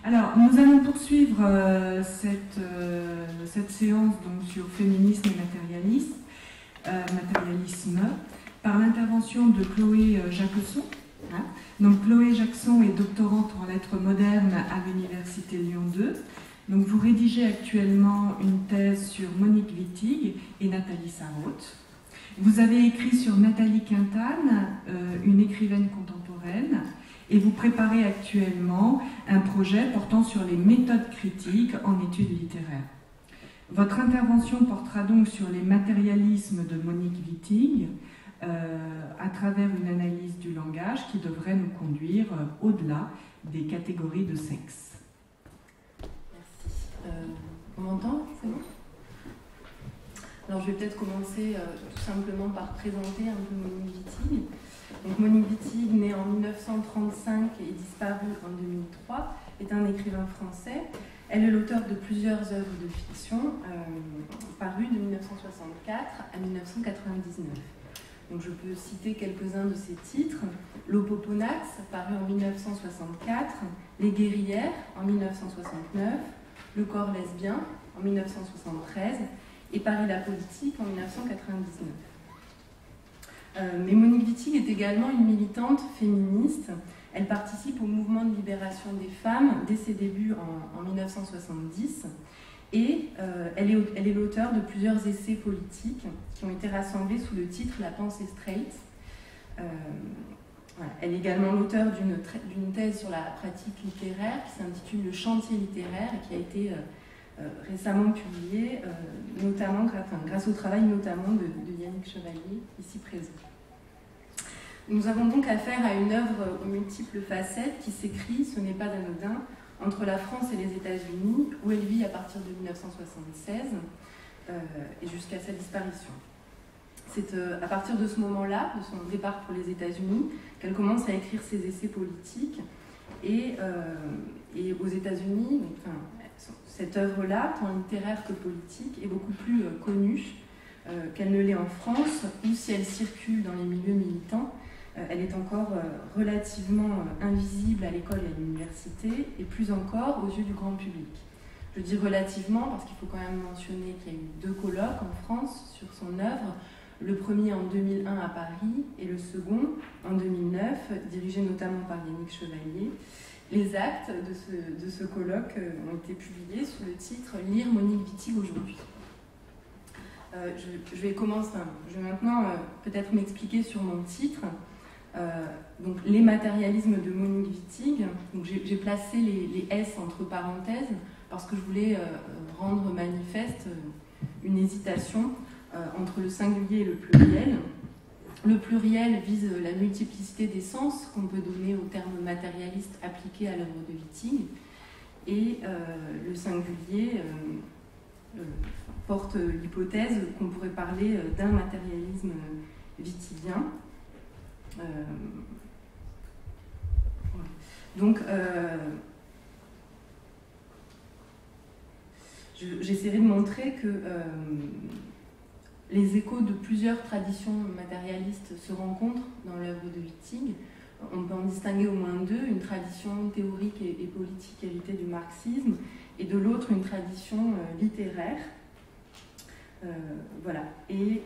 Alors, nous allons poursuivre cette séance donc, sur féminisme et matérialisme par l'intervention de Chloé Jacquesson. Donc, Chloé Jacquesson est doctorante en lettres modernes à l'Université Lyon 2. Donc, vous rédigez actuellement une thèse sur Monique Wittig et Nathalie Sarraute. Vous avez écrit sur Nathalie Quintane, une écrivaine contemporaine, et vous préparez actuellement un projet portant sur les méthodes critiques en études littéraires. Votre intervention portera donc sur les matérialismes de Monique Wittig à travers une analyse du langage qui devrait nous conduire au-delà des catégories de sexe. Merci. On m'entend? C'est bon? Alors je vais peut-être commencer tout simplement par présenter un peu Monique Wittig. Donc Monique Wittig, née en 1935 et disparue en 2003, est un écrivain français. Elle est l'auteur de plusieurs œuvres de fiction parues de 1964 à 1999. Donc je peux citer quelques-uns de ses titres. L'Opoponax, paru en 1964, Les Guerrières en 1969, Le corps lesbien en 1973 et Paris la politique en 1999. Mais Monique Wittig est également une militante féministe. Elle participe au mouvement de libération des femmes dès ses débuts en 1970 et elle est l'auteure de plusieurs essais politiques qui ont été rassemblés sous le titre La pensée straight. Voilà. Elle est également l'auteure d'une thèse sur la pratique littéraire qui s'intitule Le chantier littéraire et qui a été récemment publiée, notamment grâce au travail notamment de Yannick Chevalier, ici présent. Nous avons donc affaire à une œuvre aux multiples facettes qui s'écrit, ce n'est pas d'anodin, entre la France et les États-Unis, où elle vit à partir de 1976 et jusqu'à sa disparition. C'est à partir de ce moment-là, de son départ pour les États-Unis, qu'elle commence à écrire ses essais politiques. Et aux États-Unis, cette œuvre-là, tant littéraire que politique, est beaucoup plus connue qu'elle ne l'est en France, ou si elle circule dans les milieux militants, elle est encore relativement invisible à l'école et à l'université, et plus encore aux yeux du grand public. Je dis relativement parce qu'il faut quand même mentionner qu'il y a eu 2 colloques en France sur son œuvre, le premier en 2001 à Paris et le second en 2009, dirigé notamment par Yannick Chevalier. Les actes de ce colloque ont été publiés sous le titre « Lire Monique Wittig aujourd'hui ». Je vais maintenant peut-être m'expliquer sur mon titre. Donc, les matérialismes de Monique Wittig. J'ai placé les S entre parenthèses parce que je voulais rendre manifeste une hésitation entre le singulier et le pluriel. Le pluriel vise la multiplicité des sens qu'on peut donner au terme matérialiste appliqué à l'œuvre de Wittig, et le singulier porte l'hypothèse qu'on pourrait parler d'un matérialisme wittiguien. Donc, j'essaierai de montrer que les échos de plusieurs traditions matérialistes se rencontrent dans l'œuvre de Wittig. On peut en distinguer au moins 2, une tradition théorique et politique héritée du marxisme, et de l'autre une tradition littéraire. Voilà. Et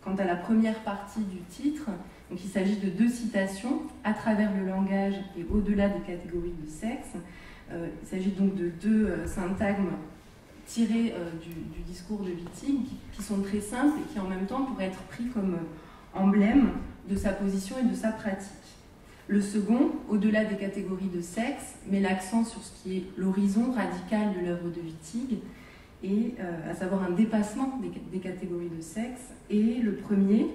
quant à la première partie du titre, donc il s'agit de 2 citations à travers le langage et au-delà des catégories de sexe. Il s'agit donc de 2 syntagmes tirés du discours de Wittig qui sont très simples et qui en même temps pourraient être pris comme emblème de sa position et de sa pratique. Le second, au-delà des catégories de sexe, met l'accent sur ce qui est l'horizon radical de l'œuvre de Wittig, et à savoir un dépassement des catégories de sexe. Et le premier,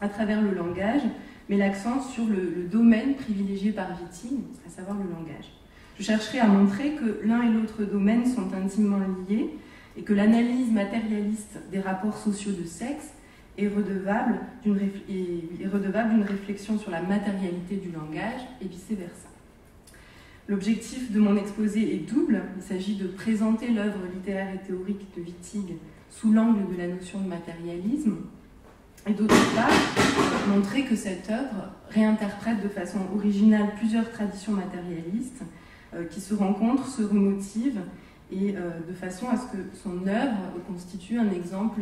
à travers le langage, met l'accent sur le domaine privilégié par Wittig, à savoir le langage. Je chercherai à montrer que l'un et l'autre domaine sont intimement liés et que l'analyse matérialiste des rapports sociaux de sexe est redevable d'une réflexion sur la matérialité du langage et vice-versa. L'objectif de mon exposé est double. Il s'agit de présenter l'œuvre littéraire et théorique de Wittig sous l'angle de la notion de matérialisme, et d'autre part, montrer que cette œuvre réinterprète de façon originale plusieurs traditions matérialistes qui se rencontrent, se remotivent, et de façon à ce que son œuvre constitue un exemple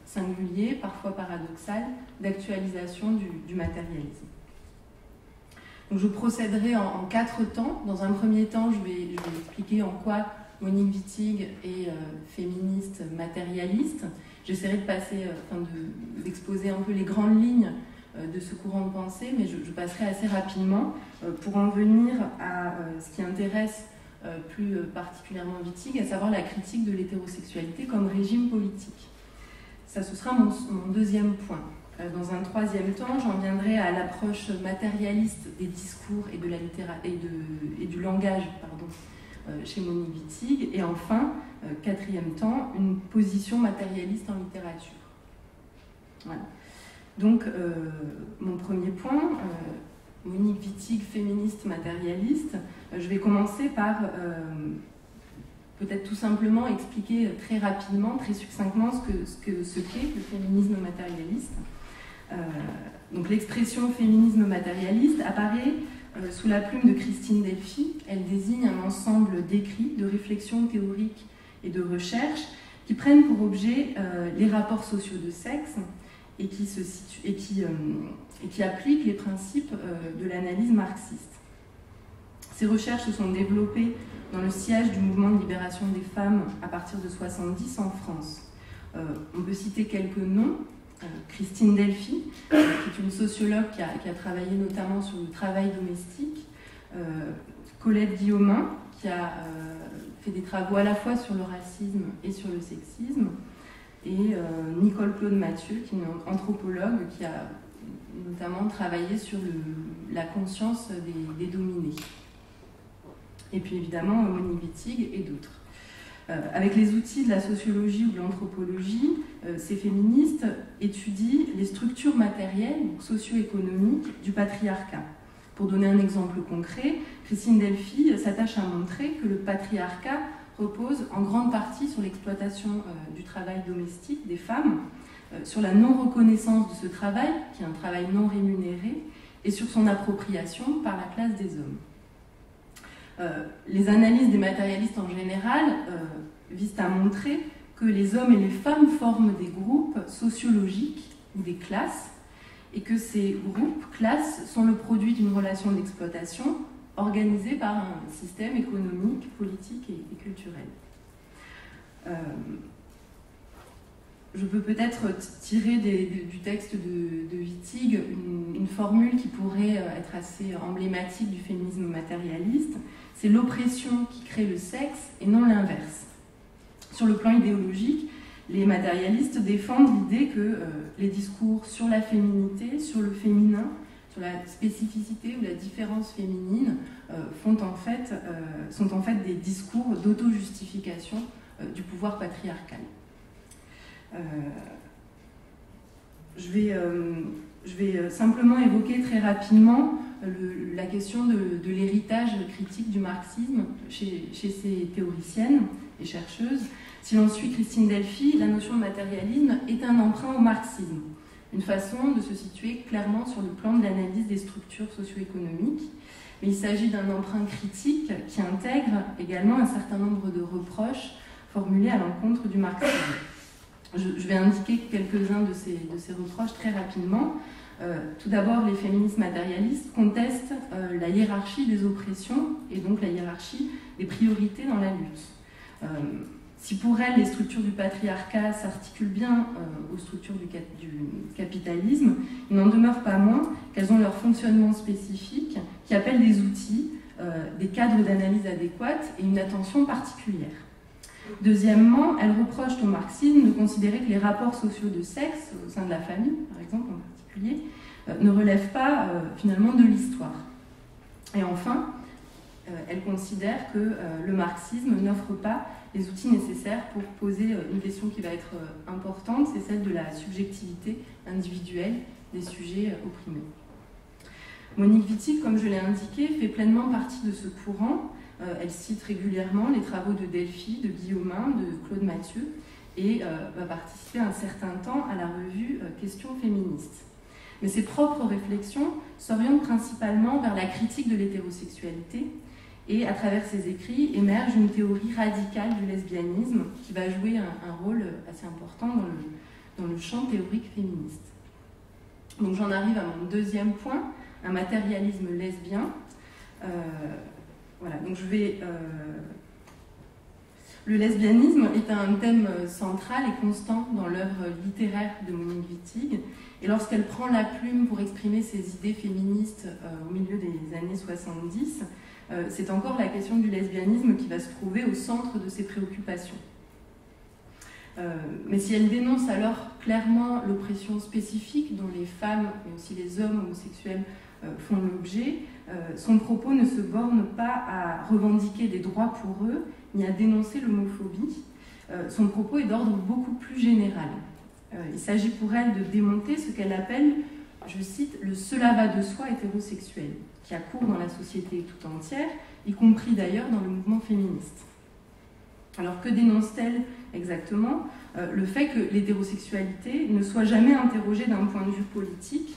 singulier, parfois paradoxal, d'actualisation du matérialisme. Donc je procéderai en 4 temps. Dans un premier temps, je vais expliquer en quoi Monique Wittig est féministe matérialiste. J'essaierai d'exposer un peu les grandes lignes de ce courant de pensée, mais je passerai assez rapidement pour en venir à ce qui intéresse plus particulièrement Wittig, à savoir la critique de l'hétérosexualité comme régime politique. Ça, ce sera mon deuxième point. Dans un troisième temps, j'en viendrai à l'approche matérialiste des discours et, et du langage chez Monique Wittig. Et enfin, quatrième temps, une position matérialiste en littérature. Voilà. Donc, mon premier point, Monique Wittig, féministe matérialiste. Je vais commencer par peut-être tout simplement expliquer très rapidement, très succinctement ce qu'est le féminisme matérialiste. Donc l'expression féminisme matérialiste apparaît sous la plume de Christine Delphy. Elle désigne un ensemble d'écrits, de réflexions théoriques et de recherches qui prennent pour objet les rapports sociaux de sexe et qui appliquent les principes de l'analyse marxiste. Ces recherches se sont développées dans le sillage du mouvement de libération des femmes à partir de 1970 en France. On peut citer quelques noms. Christine Delphy, qui est une sociologue qui a travaillé notamment sur le travail domestique, Colette Guillaumin, qui a fait des travaux à la fois sur le racisme et sur le sexisme, et Nicole Claude Mathieu, qui est une anthropologue qui a notamment travaillé sur la conscience des dominés. Et puis évidemment Monique Wittig et d'autres. Avec les outils de la sociologie ou de l'anthropologie, ces féministes étudient les structures matérielles ou socio-économiques du patriarcat. Pour donner un exemple concret, Christine Delphy s'attache à montrer que le patriarcat repose en grande partie sur l'exploitation du travail domestique des femmes, sur la non-reconnaissance de ce travail, qui est un travail non rémunéré, et sur son appropriation par la classe des hommes. Les analyses des matérialistes en général visent à montrer que les hommes et les femmes forment des groupes sociologiques ou des classes, et que ces groupes, classes, sont le produit d'une relation d'exploitation organisée par un système économique, politique et culturel. Je peux peut-être tirer du texte de Wittig une formule qui pourrait être assez emblématique du féminisme matérialiste. C'est l'oppression qui crée le sexe et non l'inverse. Sur le plan idéologique, les matérialistes défendent l'idée que les discours sur la féminité, sur le féminin, sur la spécificité ou la différence féminine sont en fait des discours d'auto-justification du pouvoir patriarcal. Je vais simplement évoquer très rapidement la question de l'héritage critique du marxisme chez ces théoriciennes et chercheuses. Si l'on suit Christine Delphy, la notion de matérialisme est un emprunt au marxisme, une façon de se situer clairement sur le plan de l'analyse des structures socio-économiques. Mais il s'agit d'un emprunt critique qui intègre également un certain nombre de reproches formulés à l'encontre du marxisme. Je vais indiquer quelques-uns de ces reproches très rapidement. Tout d'abord, les féministes matérialistes contestent la hiérarchie des oppressions et donc la hiérarchie des priorités dans la lutte. Si pour elles, les structures du patriarcat s'articulent bien aux structures du capitalisme, il n'en demeure pas moins qu'elles ont leur fonctionnement spécifique qui appelle des outils, des cadres d'analyse adéquates et une attention particulière. Deuxièmement, elles reprochent au marxisme de considérer que les rapports sociaux de sexe, au sein de la famille par exemple en particulier, ne relèvent pas finalement de l'histoire. Et enfin, elles considèrent que le marxisme n'offre pas les outils nécessaires pour poser une question qui va être importante, c'est celle de la subjectivité individuelle des sujets opprimés. Monique Wittig, comme je l'ai indiqué, fait pleinement partie de ce courant. Elle cite régulièrement les travaux de Delphy, de Guillaumin, de Claude Mathieu, et va participer un certain temps à la revue Questions féministes. Mais ses propres réflexions s'orientent principalement vers la critique de l'hétérosexualité Et à travers ses écrits émerge une théorie radicale du lesbianisme qui va jouer un rôle assez important dans le champ théorique féministe. Donc j'en arrive à mon deuxième point, un matérialisme lesbien. Voilà, donc le lesbianisme est un thème central et constant dans l'œuvre littéraire de Monique Wittig. Et lorsqu'elle prend la plume pour exprimer ses idées féministes au milieu des années 70, c'est encore la question du lesbianisme qui va se trouver au centre de ses préoccupations. Mais si elle dénonce alors clairement l'oppression spécifique dont les femmes, mais aussi les hommes homosexuels font l'objet, son propos ne se borne pas à revendiquer des droits pour eux, ni à dénoncer l'homophobie. Son propos est d'ordre beaucoup plus général. Il s'agit pour elle de démonter ce qu'elle appelle, je cite, le « cela va de soi hétérosexuel », qui a cours dans la société tout entière, y compris d'ailleurs dans le mouvement féministe. Alors que dénonce-t-elle exactement? Le fait que l'hétérosexualité ne soit jamais interrogée d'un point de vue politique,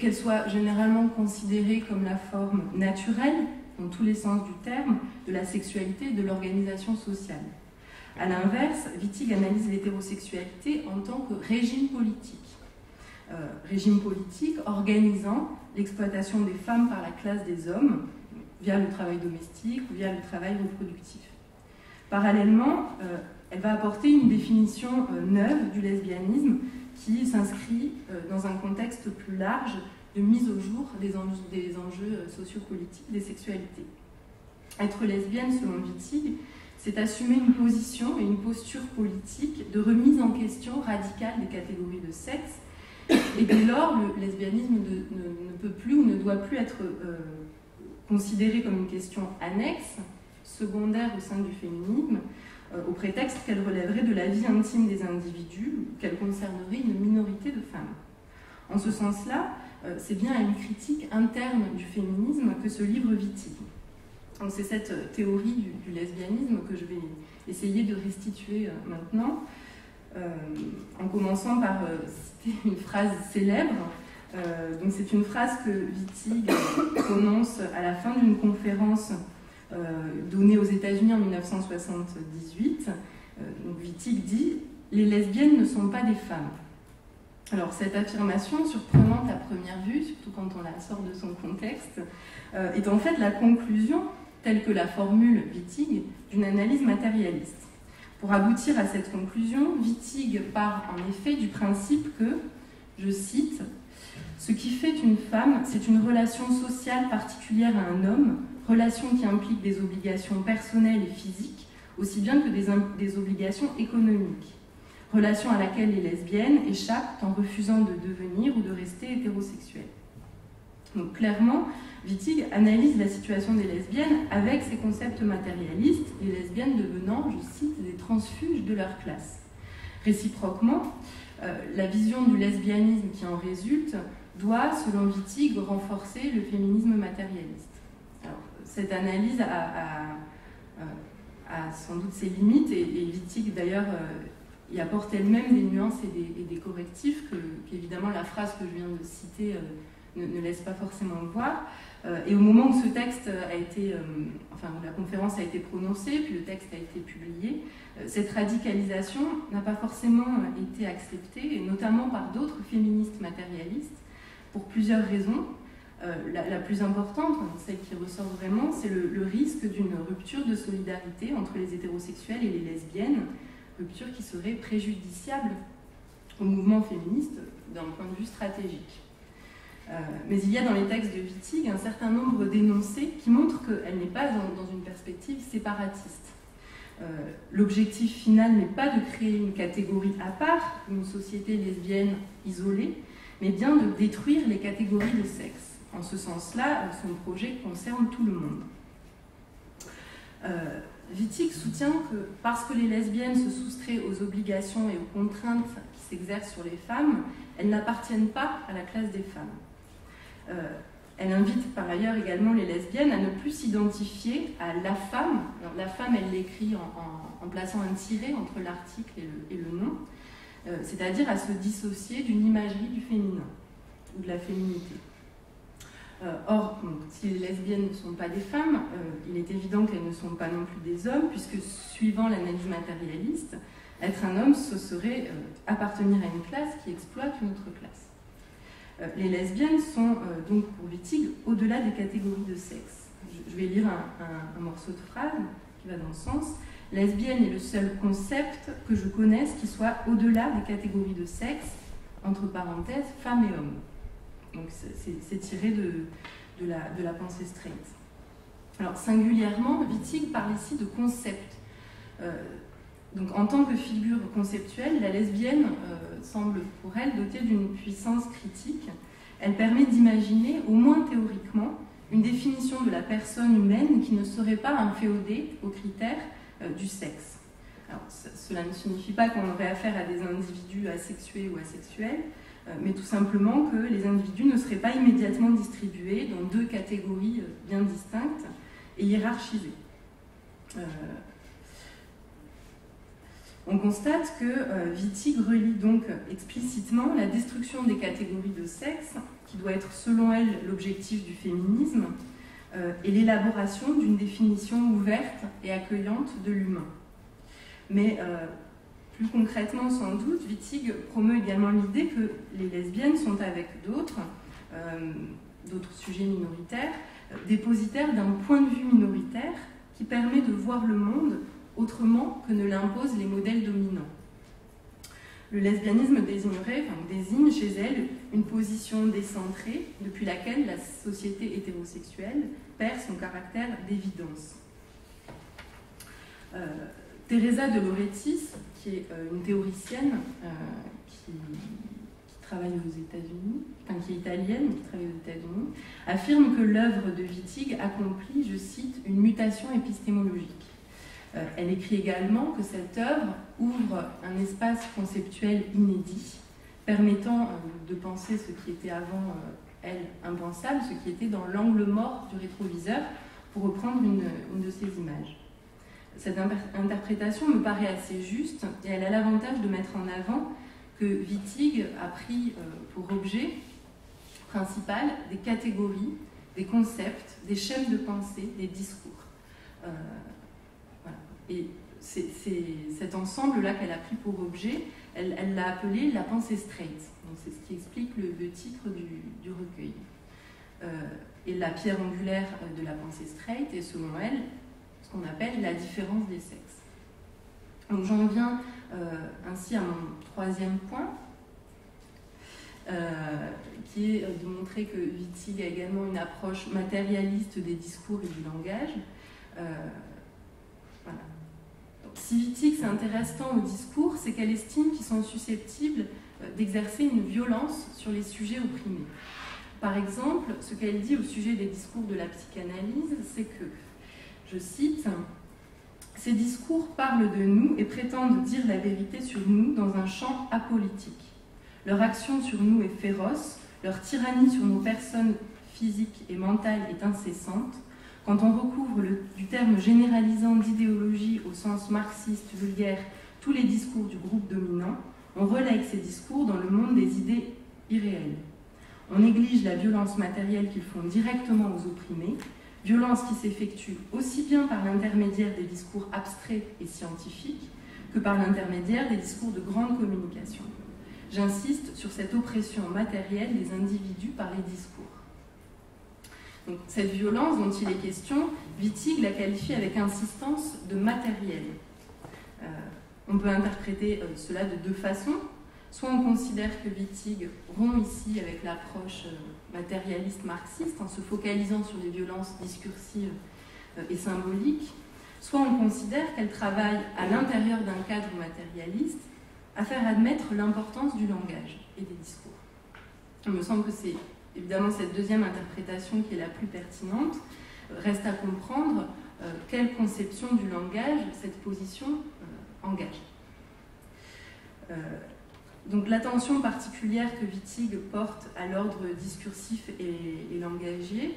qu'elle soit généralement considérée comme la forme naturelle, dans tous les sens du terme, de la sexualité et de l'organisation sociale. A l'inverse, Wittig analyse l'hétérosexualité en tant que régime politique. Régime politique organisant l'exploitation des femmes par la classe des hommes, via le travail domestique ou via le travail reproductif. Parallèlement, elle va apporter une définition neuve du lesbianisme qui s'inscrit dans un contexte plus large de mise au jour des enjeux sociopolitiques des sexualités. Être lesbienne, selon Wittig, c'est assumer une position et une posture politique de remise en question radicale des catégories de sexe. Et dès lors, le lesbianisme ne peut plus ou ne doit plus être considéré comme une question annexe, secondaire au sein du féminisme, au prétexte qu'elle relèverait de la vie intime des individus, ou qu'elle concernerait une minorité de femmes. En ce sens-là, c'est bien à une critique interne du féminisme que se livre Wittig. Donc c'est cette théorie du lesbianisme que je vais essayer de restituer maintenant, en commençant par citer une phrase célèbre. Donc c'est une phrase que Wittig prononce à la fin d'une conférence donnée aux États-Unis en 1978. Donc Wittig dit « Les lesbiennes ne sont pas des femmes ». Alors cette affirmation, surprenante à première vue, surtout quand on la sort de son contexte, est en fait la conclusion, telle que la formule Wittig, d'une analyse matérialiste. Pour aboutir à cette conclusion, Wittig part en effet du principe que, je cite, « Ce qui fait une femme, c'est une relation sociale particulière à un homme, relation qui implique des obligations personnelles et physiques, aussi bien que des obligations économiques. Relation à laquelle les lesbiennes échappent en refusant de devenir ou de rester hétérosexuelles. » Donc clairement, Wittig analyse la situation des lesbiennes avec ses concepts matérialistes, les lesbiennes devenant, je cite, des transfuges de leur classe. Réciproquement, la vision du lesbianisme qui en résulte doit, selon Wittig, renforcer le féminisme matérialiste. Alors, cette analyse a sans doute ses limites, et Wittig d'ailleurs y apporte elle-même des nuances et des correctifs qu'évidemment la phrase que je viens de citer ne laisse pas forcément voir. Et au moment où ce texte a été, où la conférence a été prononcée, puis le texte a été publié, cette radicalisation n'a pas forcément été acceptée, et notamment par d'autres féministes matérialistes, pour plusieurs raisons. La plus importante, celle qui ressort vraiment, c'est le risque d'une rupture de solidarité entre les hétérosexuels et les lesbiennes, rupture qui serait préjudiciable au mouvement féministe d'un point de vue stratégique. Mais il y a dans les textes de Wittig un certain nombre d'énoncés qui montrent qu'elle n'est pas dans une perspective séparatiste. L'objectif final n'est pas de créer une catégorie à part, une société lesbienne isolée, mais bien de détruire les catégories de sexe. En ce sens-là, son projet concerne tout le monde. Wittig soutient que parce que les lesbiennes se soustraient aux obligations et aux contraintes qui s'exercent sur les femmes, elles n'appartiennent pas à la classe des femmes. Elle invite par ailleurs également les lesbiennes à ne plus s'identifier à la femme. Alors, la femme, elle l'écrit en plaçant un tiret entre l'article et le nom, c'est-à-dire à se dissocier d'une imagerie du féminin ou de la féminité. Or, si les lesbiennes ne sont pas des femmes, il est évident qu'elles ne sont pas non plus des hommes, puisque suivant l'analyse matérialiste, être un homme, ce serait appartenir à une classe qui exploite une autre classe. Les lesbiennes sont donc pour Wittig au-delà des catégories de sexe. Je vais lire un morceau de phrase qui va dans le sens. Lesbienne est le seul concept que je connaisse qui soit au-delà des catégories de sexe, entre parenthèses, femme et homme. Donc c'est tiré de la pensée straight. Alors singulièrement, Wittig parle ici de concept. Donc en tant que figure conceptuelle, la lesbienne semble pour elle dotée d'une puissance critique. Elle permet d'imaginer, au moins théoriquement, une définition de la personne humaine qui ne serait pas inféodée aux critères du sexe. Alors, cela ne signifie pas qu'on aurait affaire à des individus asexués ou asexuels, mais tout simplement que les individus ne seraient pas immédiatement distribués dans deux catégories bien distinctes et hiérarchisées. On constate que Wittig relie donc explicitement la destruction des catégories de sexe, qui doit être selon elle l'objectif du féminisme, et l'élaboration d'une définition ouverte et accueillante de l'humain. Mais plus concrètement, sans doute, Wittig promeut également l'idée que les lesbiennes sont avec d'autres sujets minoritaires, dépositaires d'un point de vue minoritaire qui permet de voir le monde autrement que ne l'imposent les modèles dominants. Le lesbianisme désigne chez elle une position décentrée depuis laquelle la société hétérosexuelle perd son caractère d'évidence. Teresa de Lauretis, qui est une théoricienne qui travaille aux États-Unis, enfin qui est italienne, qui travaille aux États-Unis, affirme que l'œuvre de Wittig accomplit, je cite, une mutation épistémologique. Elle écrit également que cette œuvre ouvre un espace conceptuel inédit, permettant de penser ce qui était avant elle impensable, ce qui était dans l'angle mort du rétroviseur, pour reprendre une de ses images. Cette interprétation me paraît assez juste et elle a l'avantage de mettre en avant que Wittig a pris pour objet principal des catégories, des concepts, des schèmes de pensée, des discours. Voilà. Et c'est cet ensemble-là qu'elle a pris pour objet, elle l'a appelé la pensée straight. C'est ce qui explique le titre du recueil. Et la pierre angulaire de la pensée straight est, selon elle, ce qu'on appelle la différence des sexes. Donc j'en viens ainsi à mon troisième point, qui est de montrer que Wittig a également une approche matérialiste des discours et du langage. Voilà. Donc, si Wittig s'intéresse tant aux discours, c'est qu'elle estime qu'ils sont susceptibles d'exercer une violence sur les sujets opprimés. Par exemple, ce qu'elle dit au sujet des discours de la psychanalyse, c'est que, je cite, « Ces discours parlent de nous et prétendent dire la vérité sur nous dans un champ apolitique. Leur action sur nous est féroce, leur tyrannie sur nos personnes physiques et mentales est incessante. Quand on recouvre du terme généralisant d'idéologie au sens marxiste vulgaire tous les discours du groupe dominant, on relègue ces discours dans le monde des idées irréelles. On néglige la violence matérielle qu'ils font directement aux opprimés, violence qui s'effectue aussi bien par l'intermédiaire des discours abstraits et scientifiques que par l'intermédiaire des discours de grande communication. J'insiste sur cette oppression matérielle des individus par les discours. » Donc, cette violence dont il est question, Wittig la qualifie avec insistance de matériel. On peut interpréter cela de deux façons. Soit on considère que Wittig rompt ici avec l'approche matérialiste marxiste en se focalisant sur les violences discursives et symboliques, soit on considère qu'elle travaille à l'intérieur d'un cadre matérialiste à faire admettre l'importance du langage et des discours. Il me semble que c'est évidemment cette deuxième interprétation qui est la plus pertinente. Reste à comprendre quelle conception du langage cette position engage. Donc l'attention particulière que Wittig porte à l'ordre discursif et langagier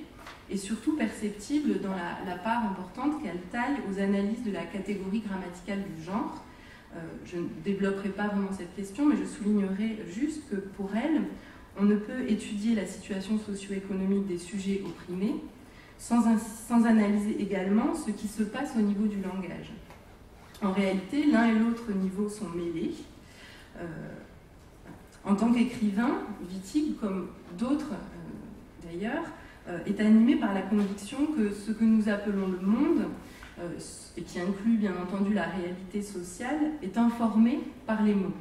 est surtout perceptible dans la part importante qu'elle taille aux analyses de la catégorie grammaticale du genre. Je ne développerai pas vraiment cette question, mais je soulignerai juste que pour elle, on ne peut étudier la situation socio-économique des sujets opprimés sans analyser également ce qui se passe au niveau du langage. En réalité, l'un et l'autre niveau sont mêlés. En tant qu'écrivain, Wittig, comme d'autres d'ailleurs, est animé par la conviction que ce que nous appelons le monde, et qui inclut bien entendu la réalité sociale, est informé par les mots.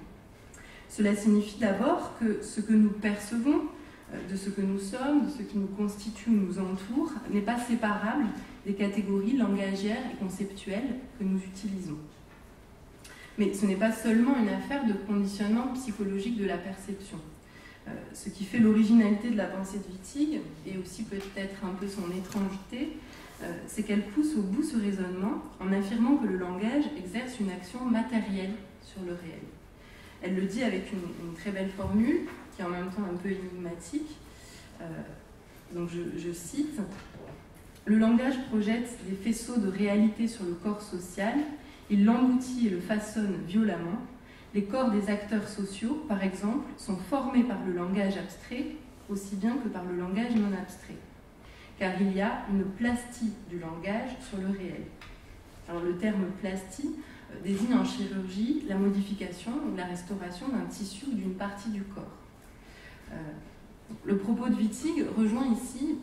Cela signifie d'abord que ce que nous percevons de ce que nous sommes, de ce qui nous constitue ou nous entoure, n'est pas séparable des catégories langagières et conceptuelles que nous utilisons. Mais ce n'est pas seulement une affaire de conditionnement psychologique de la perception. Ce qui fait l'originalité de la pensée de Wittig, et aussi peut-être un peu son étrangeté, c'est qu'elle pousse au bout ce raisonnement en affirmant que le langage exerce une action matérielle sur le réel. Elle le dit avec une très belle formule, qui est en même temps un peu énigmatique. Donc je cite, « Le langage projette des faisceaux de réalité sur le corps social, il l'engloutit et le façonne violemment. Les corps des acteurs sociaux, par exemple, sont formés par le langage abstrait aussi bien que par le langage non abstrait. Car il y a une plastie du langage sur le réel. » Alors le terme plastie désigne en chirurgie la modification ou la restauration d'un tissu ou d'une partie du corps. Le propos de Wittig rejoint ici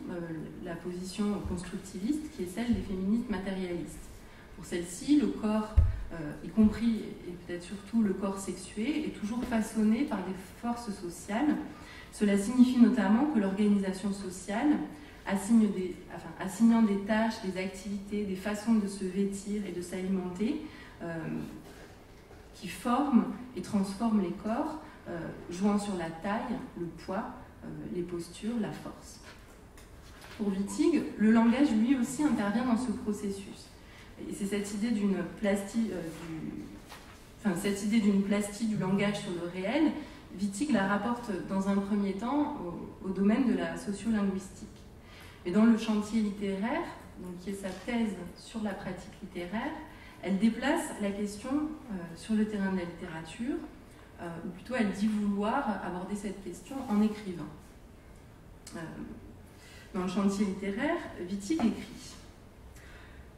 la position constructiviste qui est celle des féministes matérialistes. Pour celle-ci, le corps, y compris et peut-être surtout le corps sexué, est toujours façonné par des forces sociales. Cela signifie notamment que l'organisation sociale, assignant des tâches, des activités, des façons de se vêtir et de s'alimenter, qui forment et transforment les corps, jouant sur la taille, le poids, les postures, la force. Pour Wittig, le langage lui aussi intervient dans ce processus. Et c'est cette idée d'une plastie, du langage sur le réel, Wittig la rapporte dans un premier temps au domaine de la sociolinguistique. Mais dans le chantier littéraire, donc qui est sa thèse sur la pratique littéraire, elle déplace la question sur le terrain de la littérature, ou plutôt elle dit vouloir aborder cette question en écrivant. Dans le chantier littéraire, Wittig écrit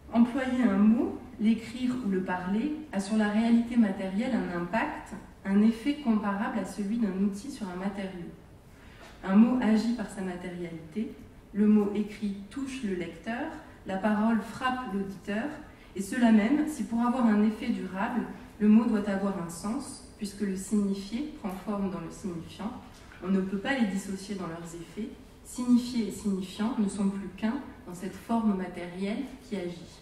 « Employer un mot, l'écrire ou le parler, a sur la réalité matérielle un impact, un effet comparable à celui d'un outil sur un matériau. Un mot agit par sa matérialité, le mot écrit touche le lecteur, la parole frappe l'auditeur, et cela même si pour avoir un effet durable, le mot doit avoir un sens, puisque le signifié prend forme dans le signifiant. On ne peut pas les dissocier dans leurs effets. Signifié et signifiant ne sont plus qu'un dans cette forme matérielle qui agit. »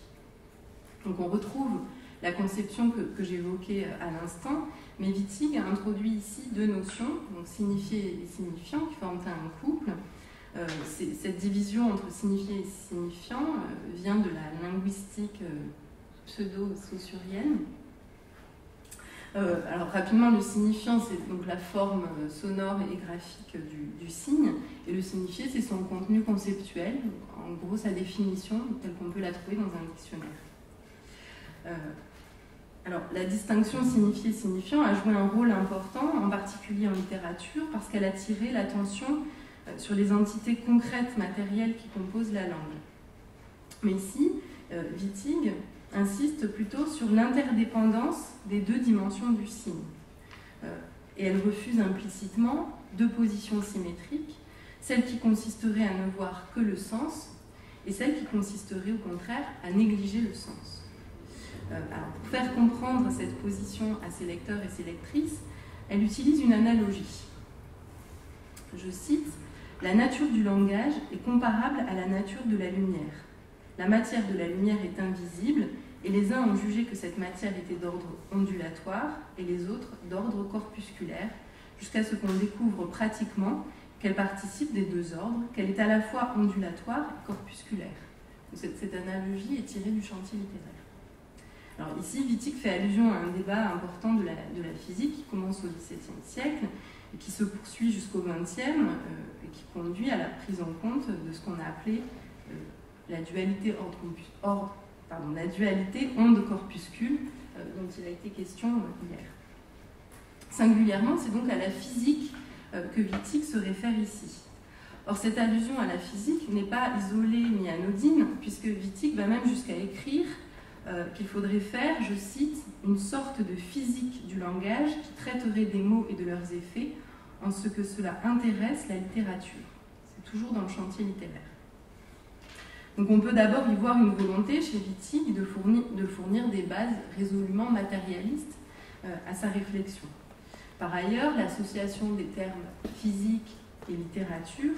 Donc on retrouve la conception que j'évoquais à l'instant, mais Wittig a introduit ici deux notions, donc signifié et signifiant, qui forment un couple. Cette division entre signifié et signifiant vient de la linguistique pseudo-saussurienne. Alors rapidement, le signifiant, c'est donc la forme sonore et graphique du signe, et le signifié, c'est son contenu conceptuel, en gros sa définition, telle qu'on peut la trouver dans un dictionnaire. Alors, la distinction signifié-signifiant a joué un rôle important, en particulier en littérature, parce qu'elle a attiré l'attention sur les entités concrètes, matérielles qui composent la langue. Mais ici, Wittig insiste plutôt sur l'interdépendance des deux dimensions du signe. Et elle refuse implicitement deux positions symétriques, celle qui consisterait à ne voir que le sens et celle qui consisterait au contraire à négliger le sens. Alors, pour faire comprendre cette position à ses lecteurs et ses lectrices, elle utilise une analogie. Je cite, « La nature du langage est comparable à la nature de la lumière. La matière de la lumière est invisible, et les uns ont jugé que cette matière était d'ordre ondulatoire, et les autres d'ordre corpusculaire, jusqu'à ce qu'on découvre pratiquement qu'elle participe des deux ordres, qu'elle est à la fois ondulatoire et corpusculaire. » Cette analogie est tirée du chantier littéraire. Alors ici, Wittig fait allusion à un débat important de la physique qui commence au XVIIe siècle et qui se poursuit jusqu'au XXe et qui conduit à la prise en compte de ce qu'on a appelé la dualité onde-corpuscule dont il a été question hier. Singulièrement, c'est donc à la physique que Wittig se réfère ici. Or, cette allusion à la physique n'est pas isolée ni anodine, puisque Wittig va même jusqu'à écrire qu'il faudrait faire, je cite, une sorte de physique du langage qui traiterait des mots et de leurs effets en ce que cela intéresse la littérature. C'est toujours dans le chantier littéraire. Donc on peut d'abord y voir une volonté chez Wittig de fournir des bases résolument matérialistes à sa réflexion. Par ailleurs, l'association des termes physique et littérature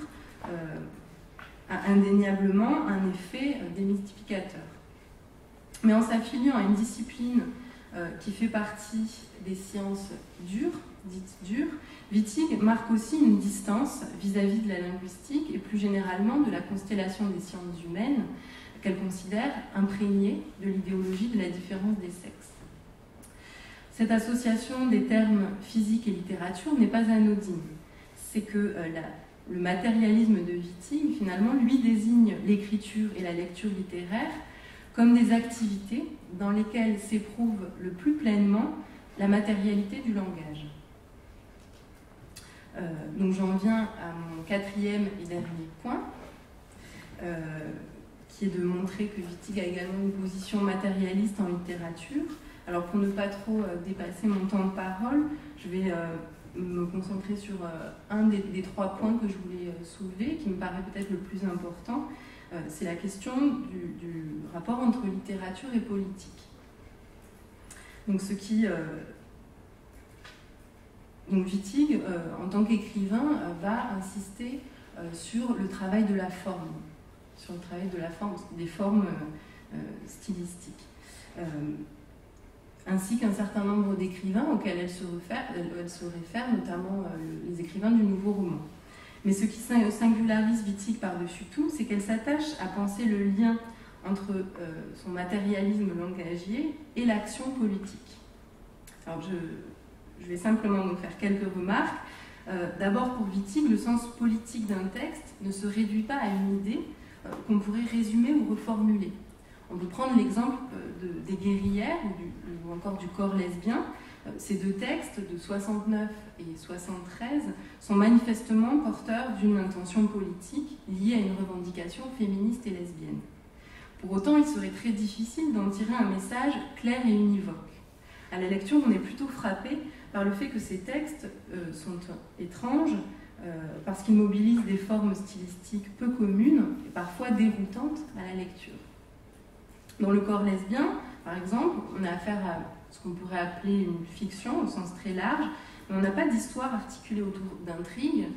a indéniablement un effet démystificateur. Mais en s'affiliant à une discipline qui fait partie des sciences dures, dites dures, Wittig marque aussi une distance vis-à-vis de la linguistique et plus généralement de la constellation des sciences humaines qu'elle considère imprégnée de l'idéologie de la différence des sexes. Cette association des termes physique et littérature n'est pas anodine. C'est que le matérialisme de Wittig, finalement, lui désigne l'écriture et la lecture littéraire comme des activités dans lesquelles s'éprouve le plus pleinement la matérialité du langage. Donc j'en viens à mon quatrième et dernier point, qui est de montrer que Wittig a également une position matérialiste en littérature. Alors pour ne pas trop dépasser mon temps de parole, je vais me concentrer sur un des trois points que je voulais soulever, qui me paraît peut-être le plus important. C'est la question du rapport entre littérature et politique. Donc donc Wittig, en tant qu'écrivain, va insister sur le travail de la forme, des formes stylistiques, ainsi qu'un certain nombre d'écrivains auxquels elle se réfère, notamment les écrivains du Nouveau Roman. Mais ce qui singularise Wittig par-dessus tout, c'est qu'elle s'attache à penser le lien entre son matérialisme langagier et l'action politique. Alors je vais simplement donc faire quelques remarques. D'abord, pour Wittig, le sens politique d'un texte ne se réduit pas à une idée qu'on pourrait résumer ou reformuler. On peut prendre l'exemple des Guerrières ou encore du Corps lesbien. Ces deux textes, de 69 et 73, sont manifestement porteurs d'une intention politique liée à une revendication féministe et lesbienne. Pour autant, il serait très difficile d'en tirer un message clair et univoque. À la lecture, on est plutôt frappé par le fait que ces textes sont étranges parce qu'ils mobilisent des formes stylistiques peu communes et parfois déroutantes à la lecture. Dans le Corps lesbien, par exemple, on a affaire à ce qu'on pourrait appeler une fiction au sens très large, mais on n'a pas d'histoire articulée autour d'intrigues,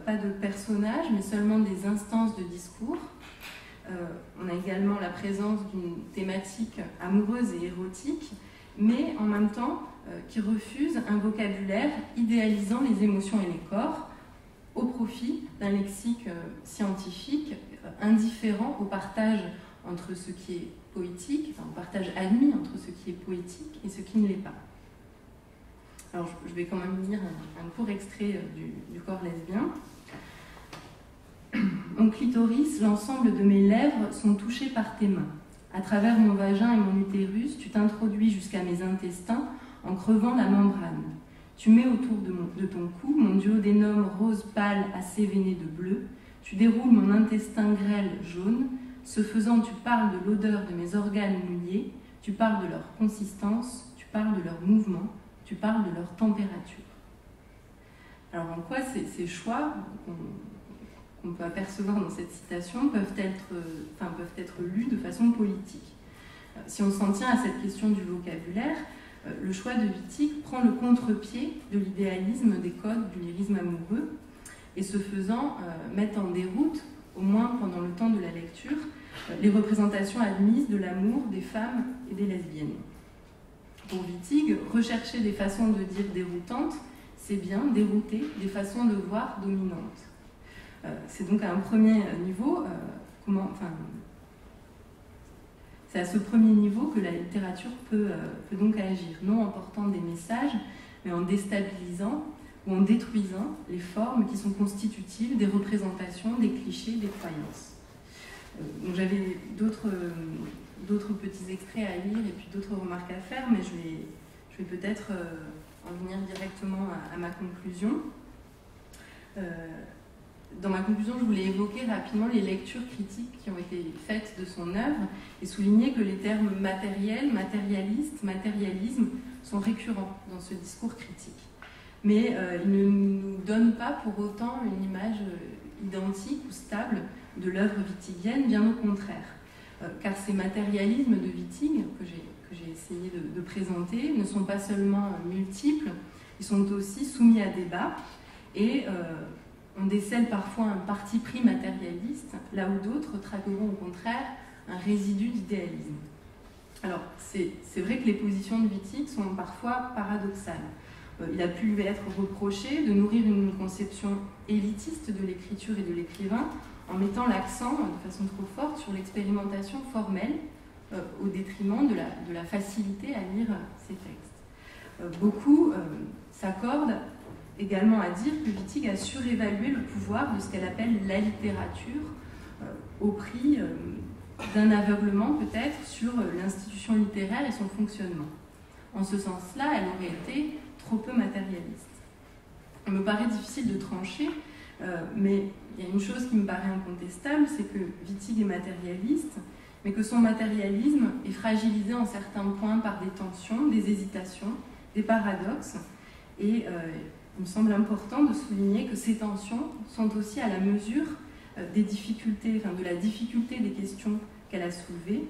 pas de personnages, mais seulement des instances de discours. On a également la présence d'une thématique amoureuse et érotique, mais en même temps qui refuse un vocabulaire idéalisant les émotions et les corps au profit d'un lexique scientifique indifférent au partage entre ce qui est poétique, enfin au partage admis entre ce qui est poétique et ce qui ne l'est pas. Alors je vais quand même lire un court extrait du Corps lesbien. Mon clitoris, l'ensemble de mes lèvres sont touchés par tes mains. À travers mon vagin et mon utérus, tu t'introduis jusqu'à mes intestins en crevant la membrane. Tu mets autour de ton cou mon duodénum rose pâle assez veiné de bleu. Tu déroules mon intestin grêle jaune. Ce faisant, tu parles de l'odeur de mes organes mouillés. Tu parles de leur consistance. Tu parles de leur mouvement. Tu parles de leur température. Alors en quoi ces choix qu'on peut apercevoir dans cette citation peuvent être lus de façon politique. Si on s'en tient à cette question du vocabulaire, le choix de Wittig prend le contre-pied de l'idéalisme des codes du lyrisme amoureux et ce faisant met en déroute, au moins pendant le temps de la lecture, les représentations admises de l'amour des femmes et des lesbiennes. Pour Wittig, rechercher des façons de dire déroutantes, c'est bien dérouter des façons de voir dominantes. C'est donc à un premier niveau, c'est à ce premier niveau que la littérature peut donc agir, non en portant des messages, mais en déstabilisant ou en détruisant les formes qui sont constitutives des représentations, des clichés, des croyances. Donc j'avais d'autres petits extraits à lire et puis d'autres remarques à faire, mais je vais peut-être en venir directement à ma conclusion. Dans ma conclusion, je voulais évoquer rapidement les lectures critiques qui ont été faites de son œuvre et souligner que les termes matériel, matérialiste, matérialisme sont récurrents dans ce discours critique. Mais ils ne nous donnent pas pour autant une image identique ou stable de l'œuvre wittigienne, bien au contraire. Car ces matérialismes de Wittig, que j'ai essayé de présenter, ne sont pas seulement multiples, ils sont aussi soumis à débat et on décèle parfois un parti pris matérialiste, là où d'autres traqueront au contraire un résidu d'idéalisme. Alors, c'est vrai que les positions de Wittig sont parfois paradoxales. Il a pu lui être reproché de nourrir une conception élitiste de l'écriture et de l'écrivain en mettant l'accent de façon trop forte sur l'expérimentation formelle au détriment de la facilité à lire ces textes. Beaucoup s'accordent également à dire que Wittig a surévalué le pouvoir de ce qu'elle appelle la littérature au prix d'un aveuglement peut-être sur l'institution littéraire et son fonctionnement. En ce sens-là, elle aurait été trop peu matérialiste. Il me paraît difficile de trancher, mais il y a une chose qui me paraît incontestable, c'est que Wittig est matérialiste, mais que son matérialisme est fragilisé en certains points par des tensions, des hésitations, des paradoxes, et il me semble important de souligner que ces tensions sont aussi à la mesure des difficultés, de la difficulté des questions qu'elle a soulevées,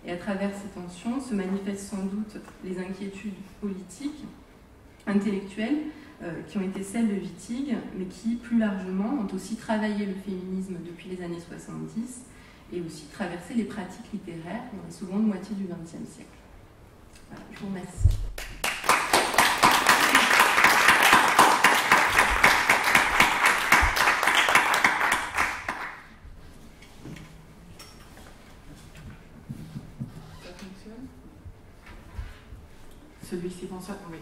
et à travers ces tensions se manifestent sans doute les inquiétudes politiques, intellectuelles, qui ont été celles de Wittig, mais qui, plus largement, ont aussi travaillé le féminisme depuis les années 70 et aussi traversé les pratiques littéraires dans la seconde moitié du XXe siècle. Voilà, je vous remercie. Celui-ci, bonsoir. Oui.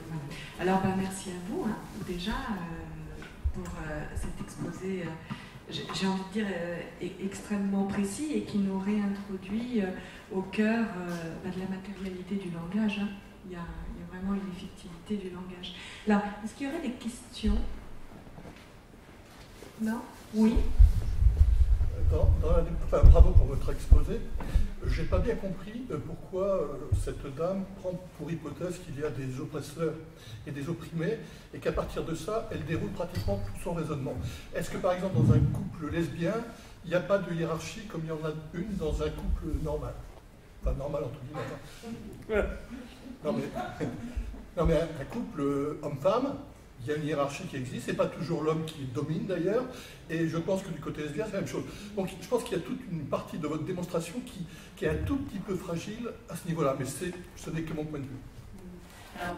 Alors, merci à vous, déjà, pour cet exposé, j'ai envie de dire, extrêmement précis et qui nous réintroduit au cœur de la matérialité du langage. Il y a vraiment une effectivité du langage. Là, est-ce qu'il y aurait des questions? Non? Oui? Bravo pour votre exposé. Je n'ai pas bien compris pourquoi cette dame prend pour hypothèse qu'il y a des oppresseurs et des opprimés et qu'à partir de ça, elle déroule pratiquement tout son raisonnement. Est-ce que par exemple dans un couple lesbien, il n'y a pas de hiérarchie comme il y en a une dans un couple normal? Enfin normal entre guillemets. Non mais un couple homme-femme, il y a une hiérarchie qui existe, c'est pas toujours l'homme qui domine d'ailleurs, et je pense que du côté lesbien c'est la même chose. Donc je pense qu'il y a toute une partie de votre démonstration qui est un tout petit peu fragile à ce niveau-là, mais ce n'est que mon point de vue. Alors,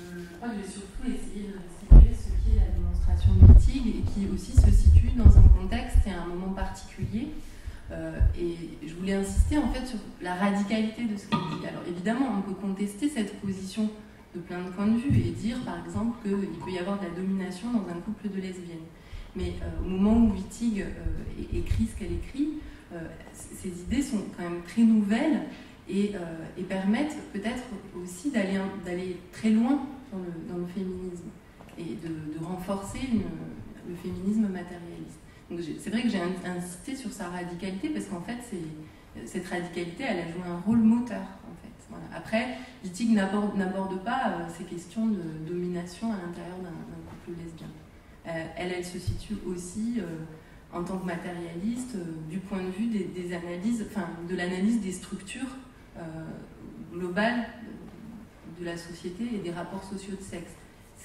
je crois que je vais surtout essayer de situer ce qu'est la démonstration de Wittig et qui aussi se situe dans un contexte et un moment particulier. Et je voulais insister en fait sur la radicalité de ce qu'elle dit. Alors évidemment, on peut contester cette position de plein de points de vue et dire par exemple qu'il peut y avoir de la domination dans un couple de lesbiennes. Mais au moment où Wittig écrit ce qu'elle écrit, ces idées sont quand même très nouvelles et permettent peut-être aussi d'aller très loin dans le féminisme et de renforcer le féminisme matérialiste. Donc c'est vrai que j'ai insisté sur sa radicalité parce qu'en fait cette radicalité elle a joué un rôle moteur en fait. Voilà. Après, Wittig n'aborde pas ces questions de domination à l'intérieur d'un couple lesbien. Elle se situe aussi en tant que matérialiste du point de vue des analyses, enfin de l'analyse des structures globales de la société et des rapports sociaux de sexe.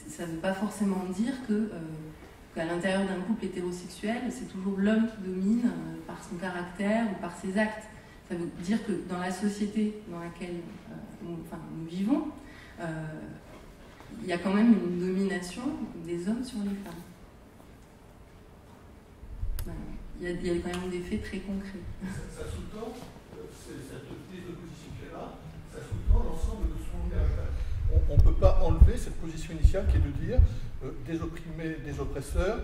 Ça ne veut pas forcément dire qu'à l'intérieur d'un couple hétérosexuel, c'est toujours l'homme qui domine par son caractère ou par ses actes. Ça veut dire que dans la société dans laquelle nous vivons, il y a quand même une domination des hommes sur les femmes. Il y a quand même des faits très concrets. Ça sous-tend, cette prise de position qui est là, ça sous-tend l'ensemble de son langage. On ne peut pas enlever cette position initiale qui est de dire des opprimés, des oppresseurs,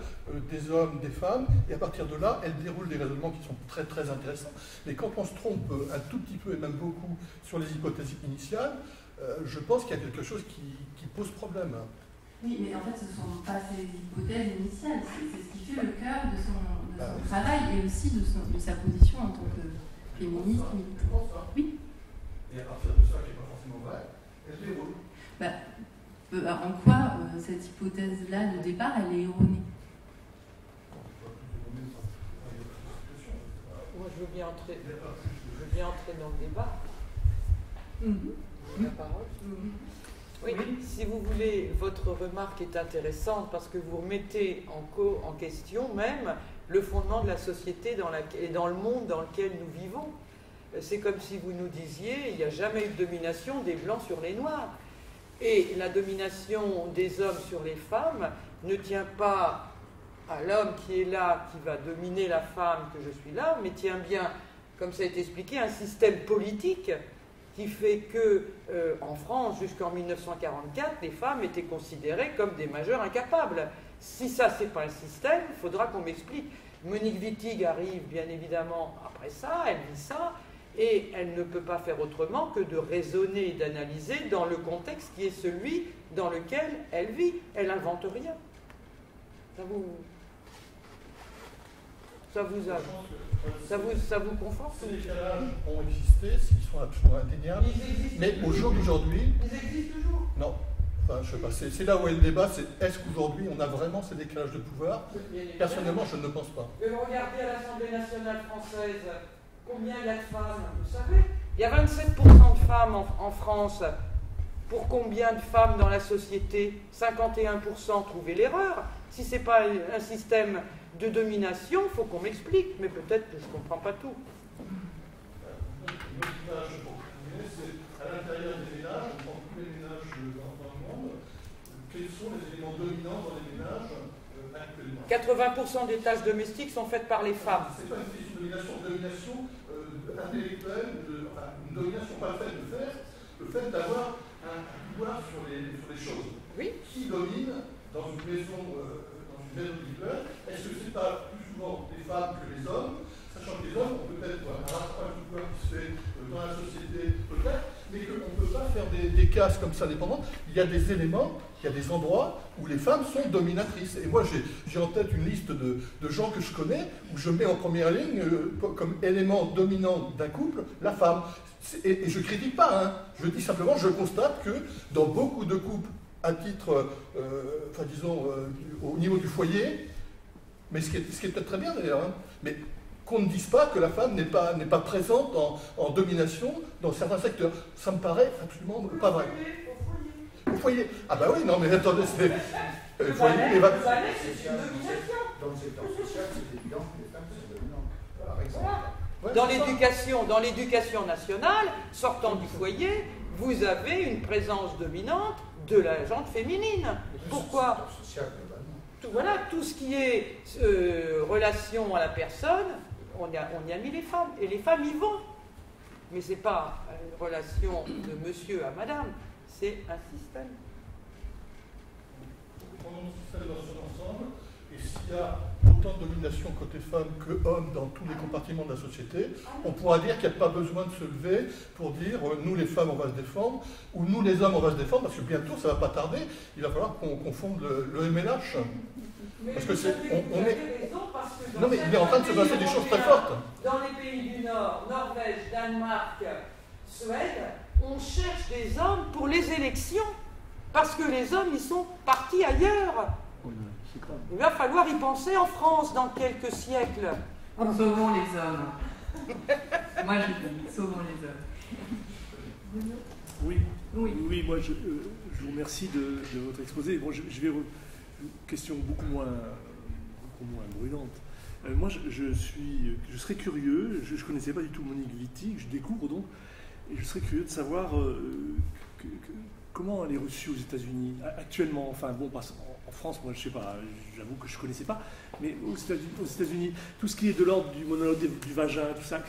des hommes, des femmes, et à partir de là, elle déroule des raisonnements qui sont très très intéressants. Mais quand on se trompe un tout petit peu, et même beaucoup, sur les hypothèses initiales, je pense qu'il y a quelque chose qui pose problème. Oui, mais en fait, ce ne sont pas ses hypothèses initiales, c'est ce qui fait le cœur de son travail et aussi de sa position en tant que féministe. Oui. Et à partir de ça, qui n'est pas forcément vrai, elle déroule. En quoi cette hypothèse-là de départ, elle est erronée? Moi, je veux bien entrer dans le débat. La parole. Oui, si vous voulez, votre remarque est intéressante parce que vous remettez en question même le fondement de la société et dans le monde dans lequel nous vivons. C'est comme si vous nous disiez, il n'y a jamais eu de domination des Blancs sur les Noirs. Et la domination des hommes sur les femmes ne tient pas à l'homme qui est là, qui va dominer la femme, que je suis là, mais tient bien, comme ça a été expliqué, un système politique qui fait que, en France, jusqu'en 1944, les femmes étaient considérées comme des majeures incapables. Si ça, c'est pas un système, il faudra qu'on m'explique. Monique Wittig arrive, bien évidemment, après ça, elle dit ça, et elle ne peut pas faire autrement que de raisonner et d'analyser dans le contexte qui est celui dans lequel elle vit. Elle n'invente rien. Ça vous conforte? Ces décalages ont existé, s'ils sont absolument indéniables. Mais au jour d'aujourd'hui. Ils existent toujours. Non. Enfin, je sais pas. C'est là où est le débat, c'est est-ce qu'aujourd'hui on a vraiment ces décalages de pouvoir? Personnellement, je ne pense pas. Regardez à l'Assemblée nationale française, combien il y a de femmes? Vous savez, il y a 27% de femmes en France. Pour combien de femmes dans la société? 51%. Trouvez l'erreur. Si ce n'est pas un système de domination, il faut qu'on m'explique, mais peut-être que je ne comprends pas tout. Notre image, pour continuer, c'est à l'intérieur des ménages, on prend tous les ménages dans le monde, quels sont les éléments dominants dans les ménages actuellement? 80% des tâches domestiques sont faites par les femmes. Ce n'est pas une question de domination intellectuelle, une domination pas le fait de faire, le fait d'avoir un pouvoir sur les choses. Oui. Qui domine dans une maison individuelle? Est-ce que c'est pas plus souvent les femmes que les hommes, sachant que les hommes ont peut-être un rattrapage du pouvoir qui se fait dans la société, peut-être, mais qu'on ne peut pas faire des cases comme ça dépendantes. Il y a des éléments, il y a des endroits où les femmes sont dominatrices. Et moi, j'ai en tête une liste de gens que je connais, où je mets en première ligne, comme élément dominant d'un couple, la femme. Et je ne critique pas, hein. Je dis simplement, je constate que dans beaucoup de couples, à titre, disons, au niveau du foyer, mais ce qui est peut-être très bien d'ailleurs, hein, mais qu'on ne dise pas que la femme n'est pas présente en domination dans certains secteurs. Ça me paraît absolument pas vrai. Au foyer. Ah bah oui, non mais attendez, c'est... Le foyer, c'est une domination. Dans le secteur social, c'est évident que les femmes sont dominantes. Par exemple. Dans l'éducation nationale, sortant du foyer, vous avez une présence dominante de la gente féminine. Pourquoi? Voilà, tout ce qui est relation à la personne, on y a mis les femmes. Et les femmes y vont. Mais ce n'est pas une relation de monsieur à madame, c'est un système. Prenons le système dans son ensemble, et s'il y a autant de domination côté femme que homme dans tous les compartiments de la société, on pourra dire qu'il n'y a pas besoin de se lever pour dire nous les femmes on va se défendre, ou nous les hommes on va se défendre, parce que bientôt ça ne va pas tarder, il va falloir qu'on fonde le MLH. Parce que on est... Non mais il est en train de se passer des choses très fortes. Dans les pays du Nord, Norvège, Danemark, Suède, on cherche des hommes pour les élections, parce que les hommes ils sont partis ailleurs. Il va falloir y penser en France dans quelques siècles. Sauvons les hommes. Moi je dis, sauvons les hommes. Oui, moi je vous remercie de votre exposé. Bon, je vais une question beaucoup moins brûlante. Moi je serais curieux, je ne connaissais pas du tout Monique Wittig, je découvre donc, et je serais curieux de savoir comment elle est reçue aux États-Unis actuellement. Enfin bon, en France, moi je sais pas, j'avoue que je connaissais pas, mais aux États-Unis, tout ce qui est de l'ordre du monologue du vagin, tout ça,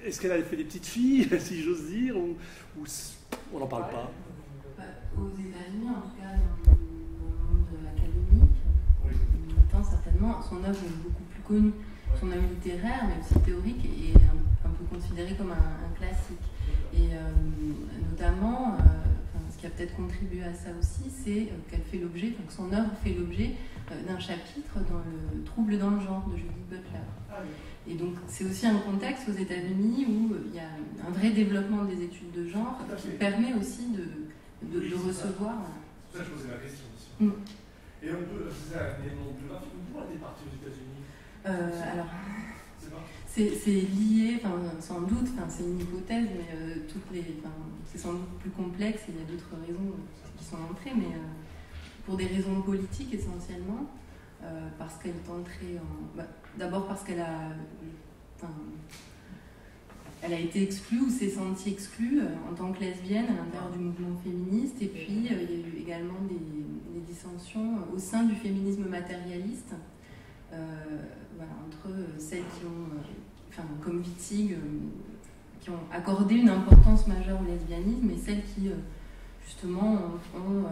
est-ce qu'elle a fait des petites filles, si j'ose dire, ou on n'en parle pas? Aux États-Unis, en tout cas dans le monde académique, certainement, son œuvre est beaucoup plus connue. Son œuvre littéraire, mais aussi théorique, est un peu considérée comme un classique. Et notamment, ce qui a a peut-être contribué à ça aussi, c'est qu'elle fait l'objet, que son œuvre fait l'objet d'un chapitre dans le Trouble dans le genre de Judith Butler. Et donc c'est aussi un contexte aux États-Unis où il y a un vrai développement des études de genre qui permet aussi de recevoir. C'est ça que je posais la question aussi. Et on peut, c'est ça, des noms biographiques, pourquoi elle est partie aux États-Unis alors, c'est lié, sans doute, c'est une hypothèse, mais c'est sans doute plus complexe et il y a d'autres raisons qui sont entrées, mais pour des raisons politiques essentiellement, parce qu'elle est entrée en. D'abord parce qu'elle a. Elle a été exclue ou s'est sentie exclue en tant que lesbienne à l'intérieur du mouvement féministe, et puis il y a eu également des dissensions au sein du féminisme matérialiste. Entre celles qui ont, comme Wittig, qui ont accordé une importance majeure au lesbianisme et celles qui, justement, ont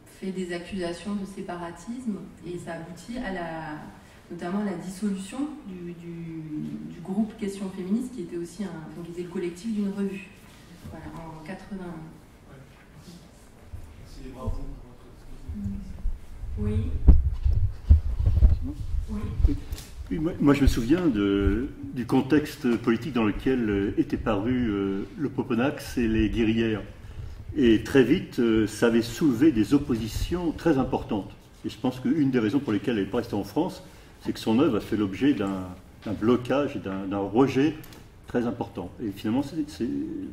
fait des accusations de séparatisme, et ça aboutit notamment à la dissolution du groupe Questions féministes, qui était aussi qui était le collectif d'une revue, en 81. Merci, bravo. Oui. Oui, moi, je me souviens du contexte politique dans lequel était paru le Poponax et les guerrières. Et très vite, ça avait soulevé des oppositions très importantes. Et je pense qu'une des raisons pour lesquelles elle n'est pas restée en France, c'est que son œuvre a fait l'objet d'un blocage et d'un rejet très important. Et finalement,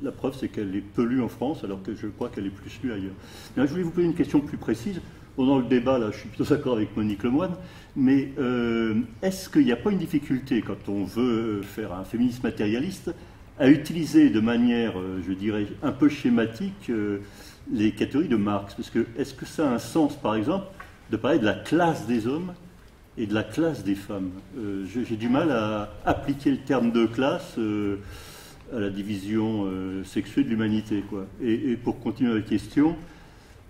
la preuve, c'est qu'elle est peu lue en France, alors que je crois qu'elle est plus lue ailleurs. Là, je voulais vous poser une question plus précise. Pendant le débat, là, je suis plutôt d'accord avec Monique Lemoine, mais est-ce qu'il n'y a pas une difficulté, quand on veut faire un féminisme matérialiste, à utiliser de manière, je dirais, un peu schématique les catégories de Marx? Parce que est-ce que ça a un sens, par exemple, de parler de la classe des hommes et de la classe des femmes? J'ai du mal à appliquer le terme de classe à la division sexuée de l'humanité, quoi. Et pour continuer la question,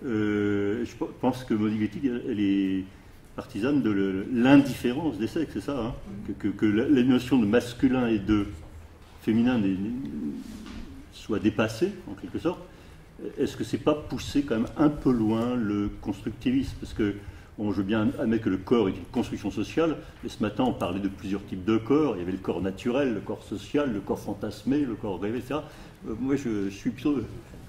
je pense que Monique Wittig, elle est partisane de l'indifférence des sexes, c'est ça, hein, que les notions de masculin et de féminin soient dépassées, en quelque sorte. Est-ce que c'est pas pousser quand même un peu loin le constructivisme? Parce que je veux bien admettre que le corps est une construction sociale, et ce matin on parlait de plusieurs types de corps. Il y avait le corps naturel, le corps social, le corps fantasmé, le corps rêvé, etc. Moi je suis plutôt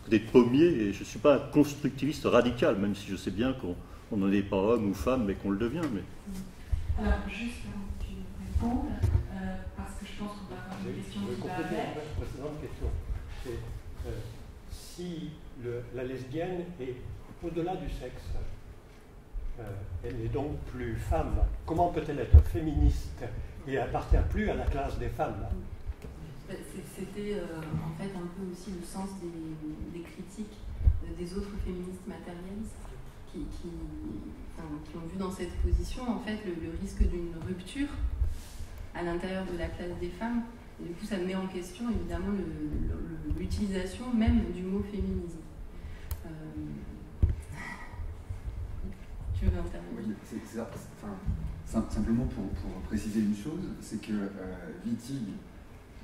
des pommiers, et je ne suis pas un constructiviste radical, même si je sais bien qu'on n'en est pas homme ou femme, mais qu'on le devient. Mais... Alors, juste avant que tu répondes, parce que je pense qu'on va avoir une question qui va avec. La précédente question, c'est si la lesbienne est au-delà du sexe, elle n'est donc plus femme, comment peut-elle être féministe et appartient plus à la classe des femmes? C'était en fait un peu aussi le sens des critiques des autres féministes matérialistes qui ont vu dans cette position en fait le risque d'une rupture à l'intérieur de la classe des femmes. Et du coup, ça met en question évidemment l'utilisation même du mot féminisme. Tu veux intervenir? Oui, c'est ça. Simplement pour préciser une chose, c'est que Wittig,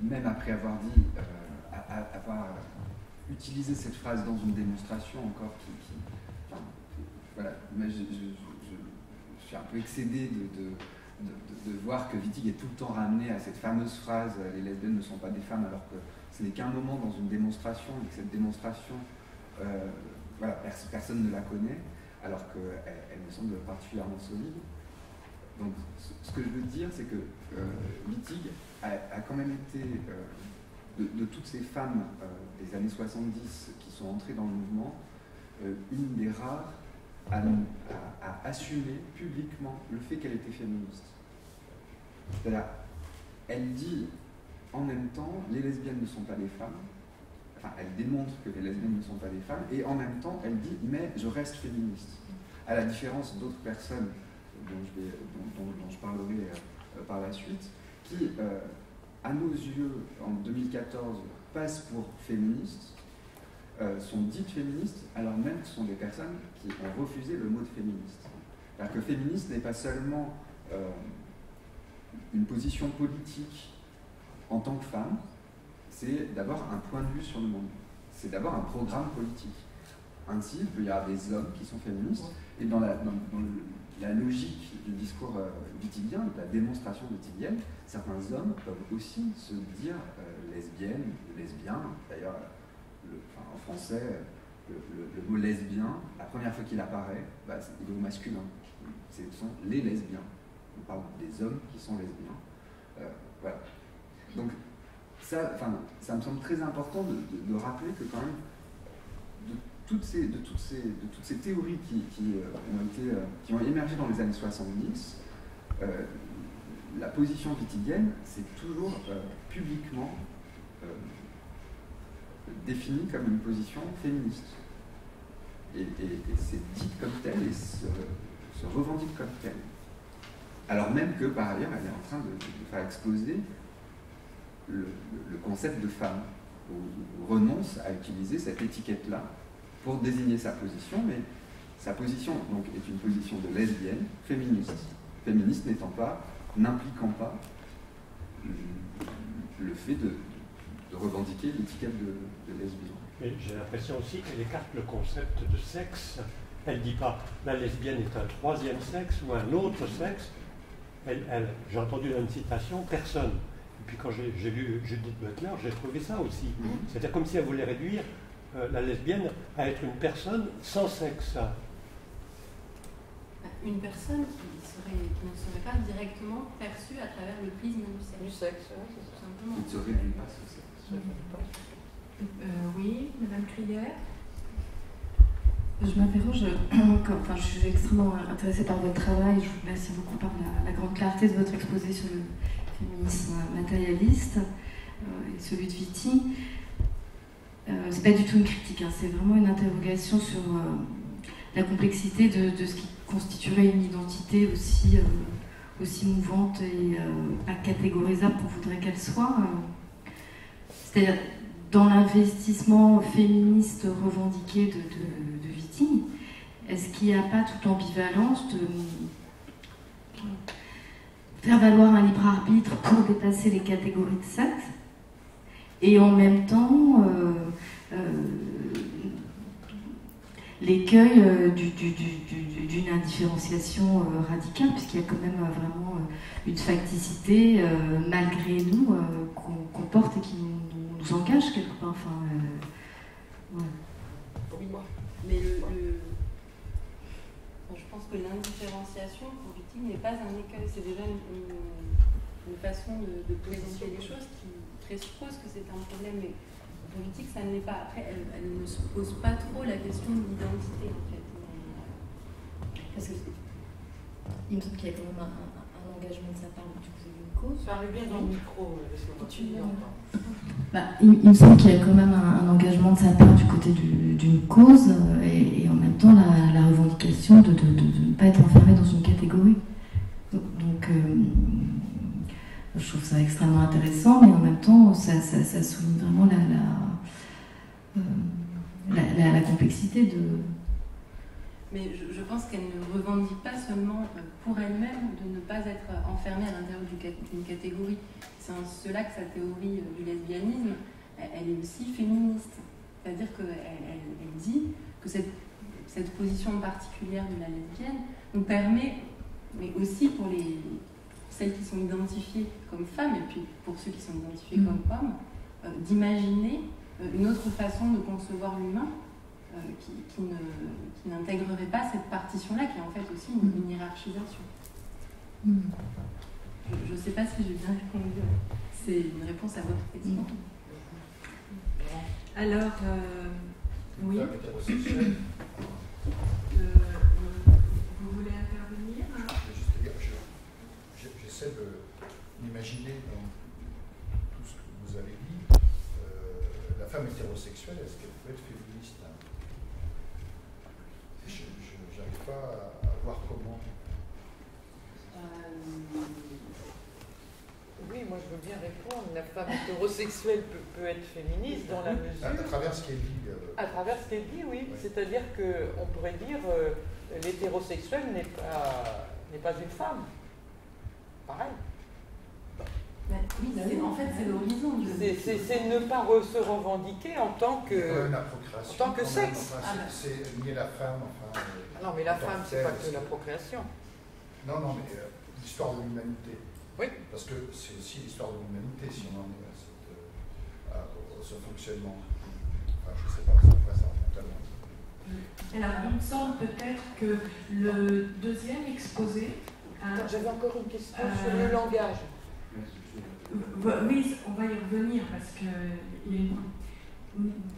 même après avoir dit, avoir utilisé cette phrase dans une démonstration encore voilà, mais je suis un peu excédé de voir que Wittig est tout le temps ramené à cette fameuse phrase « les lesbiennes ne sont pas des femmes », alors que ce n'est qu'un moment dans une démonstration, et que cette démonstration, personne ne la connaît, alors qu'elle me semble particulièrement solide. Donc, ce que je veux dire, c'est que Wittig a quand même été, de toutes ces femmes des années 70 qui sont entrées dans le mouvement, une des rares à assumer publiquement le fait qu'elle était féministe. C'est-à-dire, elle dit en même temps, les lesbiennes ne sont pas des femmes, enfin, elle démontre que les lesbiennes ne sont pas des femmes, et en même temps, elle dit, mais je reste féministe. À la différence d'autres personnes dont je parlerai par la suite, qui, à nos yeux, en 2014, passent pour féministes, sont dites féministes, alors même que ce sont des personnes qui ont refusé le mot de féministe. Alors que féministe n'est pas seulement une position politique en tant que femme, c'est d'abord un point de vue sur le monde. C'est d'abord un programme politique. Ainsi, il peut y avoir des hommes qui sont féministes, et dans la logique du discours wittidien, de la démonstration wittidienne, certains hommes peuvent aussi se dire lesbiennes, lesbiens. D'ailleurs, en français, le mot lesbien, la première fois qu'il apparaît, il est au masculin. Ce sont les lesbiens. On parle des hommes qui sont lesbiens. Voilà. Donc, ça me semble très important de rappeler que quand même, de toutes ces théories qui ont émergé dans les années 70, la position wittidienne, c'est toujours publiquement définie comme une position féministe. Et c'est dit comme telle et se revendique comme telle. Alors même que, par ailleurs, elle est en train de faire exploser le concept de femme, ou renonce à utiliser cette étiquette-là pour désigner sa position, mais sa position donc, est une position de lesbienne, féministe. Féministe n'impliquant pas le fait de revendiquer l'étiquette de lesbienne. Mais j'ai l'impression aussi qu'elle écarte le concept de sexe. Elle ne dit pas la lesbienne est un troisième sexe ou un autre sexe. J'ai entendu dans une citation personne. Et puis quand j'ai lu Judith Butler, j'ai trouvé ça aussi. C'est-à-dire comme si elle voulait réduire la lesbienne à être une personne sans sexe. Une personne qui ne serait pas directement perçue à travers le prisme du sexe. C'est tout simplement. Qui ne se réduit pas au sexe. Oui, Madame Crière. Je m'interroge, je suis extrêmement intéressée par votre travail, je vous remercie beaucoup par la grande clarté de votre exposé sur le féminisme matérialiste et celui de Wittig. C'est pas du tout une critique, hein, c'est vraiment une interrogation sur la complexité de ce qui constituerait une identité aussi mouvante et pas catégorisable qu'on voudrait qu'elle soit. C'est-à-dire, dans l'investissement féministe revendiqué de Wittig, est-ce qu'il n'y a pas toute ambivalence de faire valoir un libre arbitre pour dépasser les catégories de sexe et en même temps l'écueil d'une indifférenciation radicale, puisqu'il y a quand même vraiment une facticité malgré nous qu'on porte et qui nous engage quelque part. Ouais. Oui, mais je pense que l'indifférenciation pour Wittig n'est pas un écueil, c'est déjà une façon de présenter les choses qui présuppose que c'est un problème. Mais pour Wittig, ça ne l'est pas. Après, elle ne se pose pas trop la question de l'identité, en fait. Parce que il me semble qu'il y a quand même un engagement de sa part du côté d'une cause. Parlez bien dans le micro, il me semble qu'il y a quand même un engagement de sa part du côté d'une cause et en même temps la revendication de ne pas être enfermé dans une catégorie. Donc je trouve ça extrêmement intéressant, mais en même temps ça souligne vraiment la complexité de... Mais je pense qu'elle ne revendique pas seulement pour elle-même de ne pas être enfermée à l'intérieur d'une catégorie. C'est en cela que sa théorie du lesbianisme, elle est aussi féministe. C'est-à-dire qu'elle dit que cette position particulière de la lesbienne nous permet, mais aussi pour celles qui sont identifiées comme femmes, et puis pour ceux qui sont identifiés comme hommes, d'imaginer une autre façon de concevoir l'humain qui n'intégrerait pas cette partition-là, qui est en fait aussi une hiérarchisation. Je ne sais pas si j'ai bien répondu. C'est une réponse à votre question. Alors, oui. Vous voulez intervenir? Juste dire, j'essaie d'imaginer dans tout ce que vous avez dit, la femme hétérosexuelle, est-ce qu'elle peut être féministe? Je n'arrive pas à voir comment. Oui, moi je veux bien répondre. La femme hétérosexuelle peut être féministe dans la mesure... À travers ce qu'elle dit. À travers ce qu'elle dit, oui. Ouais. C'est-à-dire qu'on pourrait dire l'hétérosexuel n'est pas une femme. Pareil. Oui, en fait, c'est l'horizon. C'est ne pas se revendiquer en tant que, sexe. Enfin, c'est nier la femme. Enfin, non, mais la femme, c'est pas que la procréation. Non, mais l'histoire de l'humanité. Oui. Parce que c'est aussi l'histoire de l'humanité, si on en est à ce fonctionnement. Enfin, je ne sais pas, ça remonte tellement. Alors, il me semble peut-être que le deuxième exposé... J'avais encore une question sur le langage. Oui, on va y revenir parce que...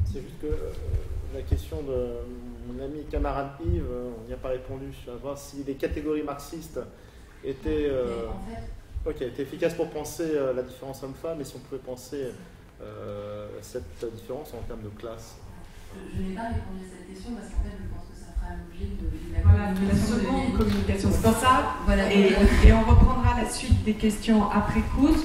C'est juste que la question de mon ami et camarade Yves, on n'y a pas répondu, à voir si les catégories marxistes étaient, étaient efficaces pour penser la différence homme-femme et si on pouvait penser cette différence en termes de classe. Je n'ai pas répondu à cette question parce qu'en fait, je pense que ça fera l'objet de la seconde communication. C'est pour ça, voilà, et on reprendra la suite des questions après coup.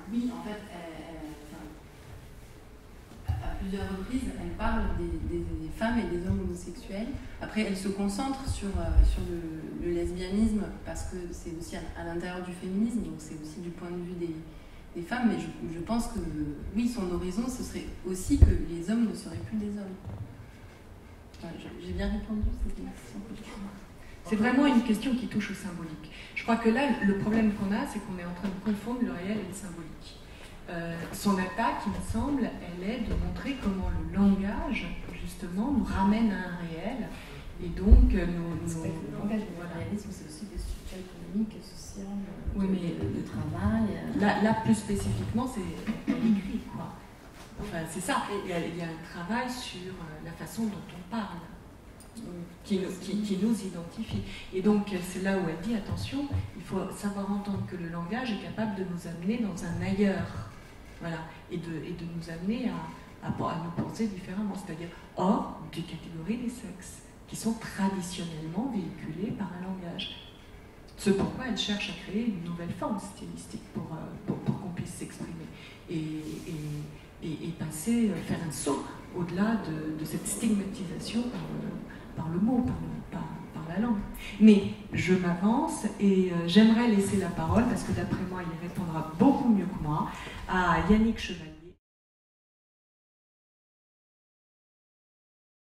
Oui, en fait, à plusieurs reprises, elle parle des femmes et des hommes homosexuels. Après, elle se concentre sur le lesbianisme parce que c'est aussi à l'intérieur du féminisme, donc c'est aussi du point de vue des femmes. Mais je pense que, oui, son horizon, ce serait aussi que les hommes ne seraient plus des hommes. Enfin, j'ai bien répondu, c'était une question. C'est vraiment une question qui touche au symbolique. Je crois que là, le problème qu'on a, c'est qu'on est en train de confondre le réel et le symbolique. Son attaque, il me semble, elle est de montrer comment le langage, justement, nous ramène à un réel. Et donc, le langage du réalisme, c'est aussi des structures économiques, sociales, de travail. Là, plus spécifiquement, c'est l'écrit, quoi. Enfin, c'est ça. Il y a un travail sur la façon dont on parle. Qui nous identifie. Et donc, c'est là où elle dit, attention, il faut savoir entendre que le langage est capable de nous amener dans un ailleurs. Voilà. Et de nous amener à nous penser différemment, c'est-à-dire hors des catégories des sexes, qui sont traditionnellement véhiculées par un langage. C'est pourquoi elle cherche à créer une nouvelle forme stylistique pour qu'on puisse s'exprimer. Et passer, faire un saut au-delà de cette stigmatisation par le mot, par la langue. Mais je m'avance et j'aimerais laisser la parole, parce que d'après moi, il répondra beaucoup mieux que moi, à Yannick Chevalier.